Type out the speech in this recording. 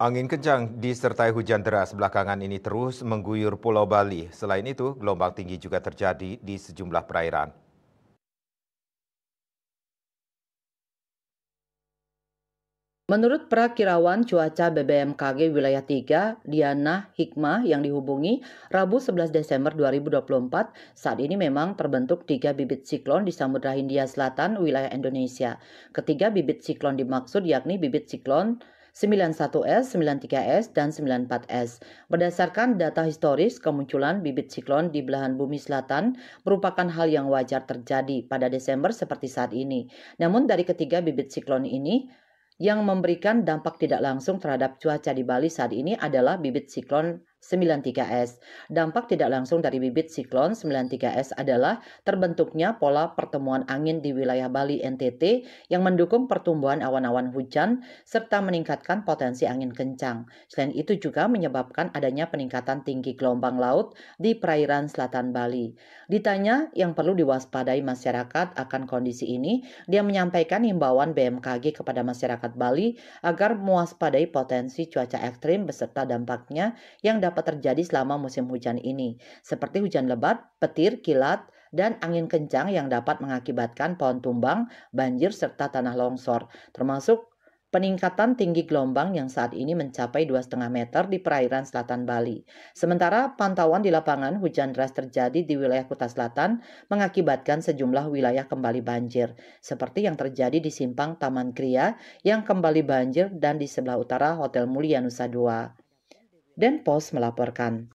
Angin kencang disertai hujan deras belakangan ini terus mengguyur Pulau Bali. Selain itu, gelombang tinggi juga terjadi di sejumlah perairan. Menurut Prakirawan Cuaca BBMKG Wilayah 3, Diana Hikmah yang dihubungi Rabu 11 Desember 2024, saat ini memang terbentuk 3 bibit siklon di Samudra Hindia Selatan wilayah Indonesia. Ketiga bibit siklon dimaksud yakni bibit siklon 91S, 93S, dan 94S. Berdasarkan data historis, kemunculan bibit siklon di belahan bumi selatan merupakan hal yang wajar terjadi pada Desember seperti saat ini. Namun dari ketiga bibit siklon ini, yang memberikan dampak tidak langsung terhadap cuaca di Bali saat ini adalah bibit siklon 93S. Dampak tidak langsung dari bibit siklon 93S adalah terbentuknya pola pertemuan angin di wilayah Bali NTT yang mendukung pertumbuhan awan-awan hujan serta meningkatkan potensi angin kencang. Selain itu juga menyebabkan adanya peningkatan tinggi gelombang laut di perairan selatan Bali. Ditanya yang perlu diwaspadai masyarakat akan kondisi ini, dia menyampaikan himbauan BMKG kepada masyarakat Bali agar mewaspadai potensi cuaca ekstrim beserta dampaknya yang dapat terjadi selama musim hujan ini, seperti hujan lebat, petir, kilat, dan angin kencang yang dapat mengakibatkan pohon tumbang, banjir, serta tanah longsor, termasuk peningkatan tinggi gelombang yang saat ini mencapai 2,5 meter di perairan selatan Bali. Sementara pantauan di lapangan, hujan deras terjadi di wilayah Kuta Selatan mengakibatkan sejumlah wilayah kembali banjir, seperti yang terjadi di Simpang Taman Kria yang kembali banjir dan di sebelah utara Hotel Mulia Nusa Dua. Denpos melaporkan.